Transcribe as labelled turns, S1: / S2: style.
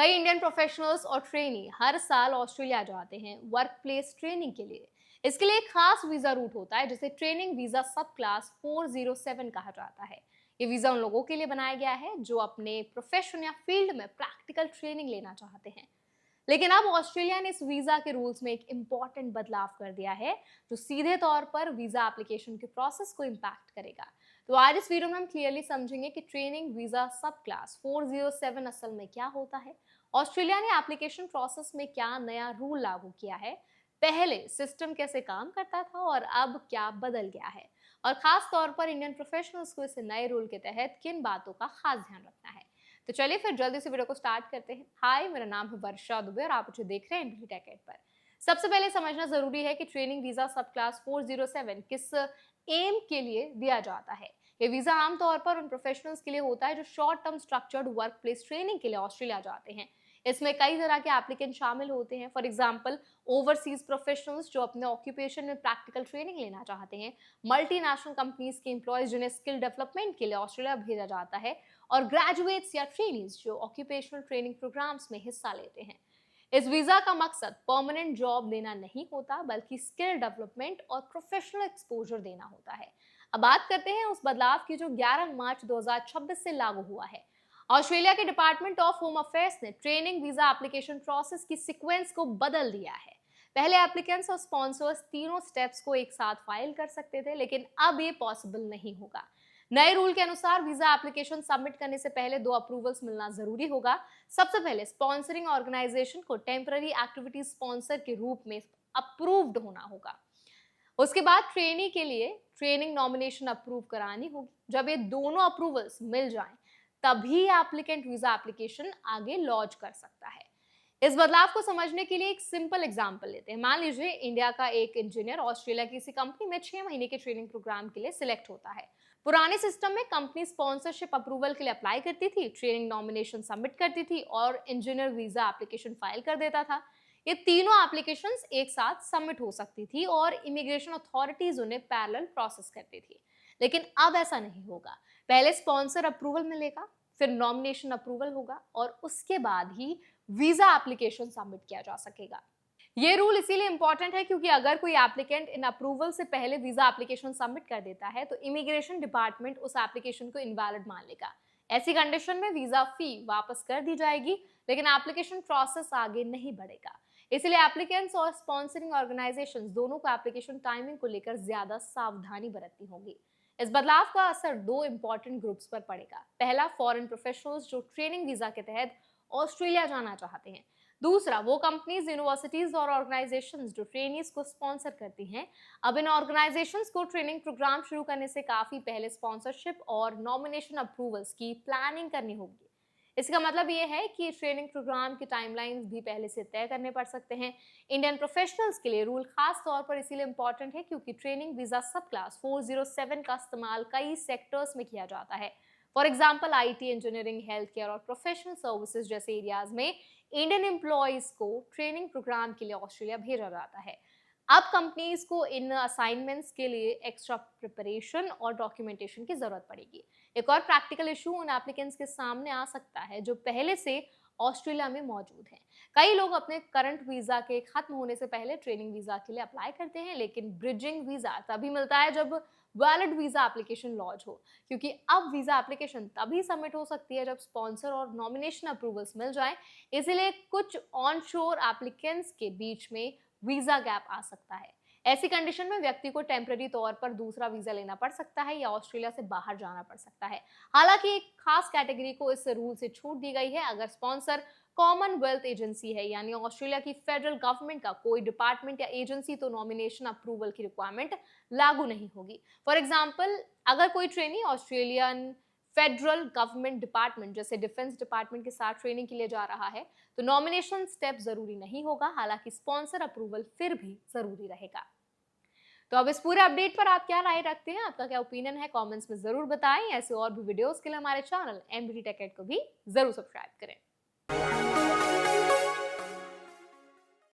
S1: कई Indian professionals और trainee हर साल ऑस्ट्रेलिया जाते हैं वर्क प्लेस ट्रेनिंग के लिए। इसके लिए एक खास वीजा रूट होता है जिसे ट्रेनिंग वीजा सब क्लास 407 कहा जाता है। ये वीजा उन लोगों के लिए बनाया गया है जो अपने प्रोफेशन या फील्ड में प्रैक्टिकल ट्रेनिंग लेना चाहते हैं। लेकिन अब ऑस्ट्रेलिया ने इस वीजा के रूल्स में एक इम्पॉर्टेंट बदलाव कर दिया है जो सीधे तौर पर वीजा एप्लीकेशन के प्रोसेस को इम्पैक्ट करेगा। तो आज इस वीडियो में हम क्लियरली समझेंगे कि ट्रेनिंग वीजा सब क्लास 407 असल में क्या होता है, ऑस्ट्रेलिया ने एप्लीकेशन प्रोसेस में क्या नया रूल लागू किया है, पहले सिस्टम कैसे काम करता था और अब क्या बदल गया है, और खास तौर पर इंडियन प्रोफेशनल्स को इस नए रूल के तहत किन बातों का खास ध्यान रखना है। तो चलिए फिर जल्दी से वीडियो को स्टार्ट करते हैं। हाय, मेरा नाम है वर्षा दुबे और आप मुझे देख रहे हैं एमबीटी टेक एड पर। सबसे पहले समझना जरूरी है कि ट्रेनिंग वीजा सब क्लास 407 किस एम के लिए दिया जाता है। ये वीजा आमतौर पर उन प्रोफेशनल्स के लिए होता है जो short term structured work place training के लिए ऑस्ट्रेलिया जाते हैं। इसमें कई तरह के एप्लीकेंट शामिल होते हैं। फॉर एग्जांपल, ओवरसीज प्रोफेशनल्स जो अपने ऑक्यूपेशन में प्रैक्टिकल ट्रेनिंग लेना चाहते हैं, मल्टीनेशनल कंपनीज के एम्प्लॉयज जिन्हें स्किल डेवलपमेंट के लिए ऑस्ट्रेलिया भेजा जाता है, और ग्रेजुएट्स या ट्रेनीज जो ऑक्यूपेशनल ट्रेनिंग प्रोग्राम्स में हिस्सा लेते हैं। इस वीजा का मकसद परमानेंट जॉब देना नहीं होता बल्कि स्किल डेवलपमेंट और प्रोफेशनल एक्सपोजर देना होता है। अब बात करते हैं उस बदलाव की जो 11 मार्च 2026 से लागू हुआ है। ऑस्ट्रेलिया के डिपार्टमेंट ऑफ होम अफेयर्स ने ट्रेनिंग वीजा एप्लीकेशन प्रोसेस की सीक्वेंस को बदल दिया है। पहले एप्लीकेंट्स और स्पॉन्सर्स तीनों स्टेप्स को एक साथ फाइल कर सकते थे, लेकिन अब ये पॉसिबल नहीं होगा। नए रूल के अनुसार वीजा एप्लीकेशन सबमिट करने से पहले 2 अप्रूवल्स मिलना जरूरी होगा। सबसे पहले स्पॉन्सरिंग ऑर्गेनाइजेशन को टेम्पररी एक्टिविटी स्पॉन्सर के रूप में अप्रूव्ड होना होगा। उसके बाद ट्रेनी के लिए ट्रेनिंग नॉमिनेशन अप्रूव करानी होगी। जब ये दोनों अप्रूवल्स मिल जाएं, तभी एप्लीकेंट वीजा एप्लीकेशन आगे लॉन्च कर सकता है। इस बदलाव को समझने के लिए एक सिंपल एग्जांपल लेते हैं। मान लीजिए इंडिया का एक इंजीनियर ऑस्ट्रेलिया की किसी कंपनी में 6 महीने के ट्रेनिंग प्रोग्राम के लिए सिलेक्ट होता है। पुराने सिस्टम में कंपनी स्पॉन्सरशिप अप्रूवल के लिए अप्लाई करती थी, ट्रेनिंग नॉमिनेशन सबमिट करती थी और इंजीनियर वीजा एप्लीकेशन फाइल कर देता था। ये तीनों एप्लीकेशंस एक साथ सबमिट हो सकती थी और इमिग्रेशन अथॉरिटीज उन्हें पैरेलल प्रोसेस करती थी। लेकिन अब ऐसा नहीं होगा। पहले स्पॉन्सर अप्रूवल मिलेगा, फिर नॉमिनेशन अप्रूवल होगा और उसके बाद ही वीजा एप्लीकेशन सबमिट किया जा सकेगा। ये रूल इसीलिए इंपॉर्टेंट है क्योंकि अगर कोई एप्लीकेंट इन अप्रूवल से पहले वीजा एप्लीकेशन सबमिट कर देता है तो इमिग्रेशन डिपार्टमेंट उस एप्लीकेशन को इनवैलिड मान लेगा। ऐसी कंडीशन में वीजा फी वापस कर दी जाएगी, लेकिन एप्लीकेशन प्रोसेस आगे नहीं बढ़ेगा। इसलिए एप्लीकेंट्स और स्पॉन्सरिंग ऑर्गेनाइजेशंस दोनों को एप्लीकेशन टाइमिंग को लेकर ज्यादा सावधानी बरतनी होगी। इस बदलाव का असर 2 इंपॉर्टेंट ग्रुप्स पर पड़ेगा। पहला, फॉरेन प्रोफेशनल्स जो ट्रेनिंग वीजा के तहत ऑस्ट्रेलिया जाना चाहते हैं। दूसरा, वो कंपनीज, यूनिवर्सिटीज और ऑर्गेनाइजेशंस जो ट्रेनीज को स्पॉन्सर करती हैं। अब इन ऑर्गेनाइजेशंस को ट्रेनिंग प्रोग्राम शुरू करने से काफी पहले स्पॉन्सरशिप और नॉमिनेशन अप्रूवल्स की प्लानिंग करनी होगी। इसका मतलब ये है कि ट्रेनिंग प्रोग्राम की टाइमलाइंस भी पहले से तय करने पड़ सकते हैं। इंडियन प्रोफेशनल्स के लिए रूल खास तौर पर इसीलिए इंपॉर्टेंट है क्योंकि ट्रेनिंग वीजा सब क्लास 407 का इस्तेमाल कई सेक्टर्स में किया जाता है। For example, IT, engineering, health care और प्रोफेशनल सर्विसेज जैसे एरियाज में इंडियन एम्प्लॉयज को ट्रेनिंग प्रोग्राम के लिए ऑस्ट्रेलिया भेजा जाता है। अब कंपनीज को इन असाइनमेंट्स के लिए एक्स्ट्रा प्रिपरेशन और डॉक्यूमेंटेशन की जरूरत पड़ेगी। एक और प्रैक्टिकल इशू उन एप्लीकेंट्स के सामने आ सकता है जो पहले से ऑस्ट्रेलिया में मौजूद हैं। कई लोग अपने करंट वीजा के खत्म होने से पहले ट्रेनिंग वीजा के लिए अप्लाई करते हैं, लेकिन ब्रिजिंग वीजा तभी मिलता है जब वैलिड वीजा एप्लीकेशन लॉन्च हो, क्योंकि अब वीजा एप्लीकेशन तभी सबमिट हो सकती है जब स्पॉन्सर और नॉमिनेशन अप्रूवल्स मिल जाएं। इसीलिए कुछ ऑनशोर एप्लीकेंट्स के बीच में वीजा गैप आ सकता है। ऐसी कंडीशन में व्यक्ति को टेम्पररी तौर पर दूसरा वीजा लेना पड़ सकता है या ऑस्ट्रेलिया से बाहर जाना पड़ सकता है। हालांकि एक खास कैटेगरी को इस रूल से छूट दी गई है। अगर स्पॉन्सर कॉमनवेल्थ एजेंसी है, यानी ऑस्ट्रेलिया की फेडरल गवर्नमेंट का कोई डिपार्टमेंट या एजेंसी, तो नॉमिनेशन अप्रूवल की रिक्वायरमेंट लागू नहीं होगी। फॉर एग्जाम्पल, अगर कोई trainee Australian federal government department जैसे डिफेंस डिपार्टमेंट के साथ ट्रेनिंग के लिए जा रहा है तो नॉमिनेशन स्टेप जरूरी नहीं होगा। हालांकि स्पॉन्सर अप्रूवल फिर भी जरूरी रहेगा। तो अब इस पूरे अपडेट पर आप क्या राय रखते हैं, आपका क्या ओपिनियन है, कमेंट्स में जरूर बताएं। ऐसे और भी वीडियोस के लिए हमारे चैनल एमबीटी टेक एड को भी जरूर सब्सक्राइब करें।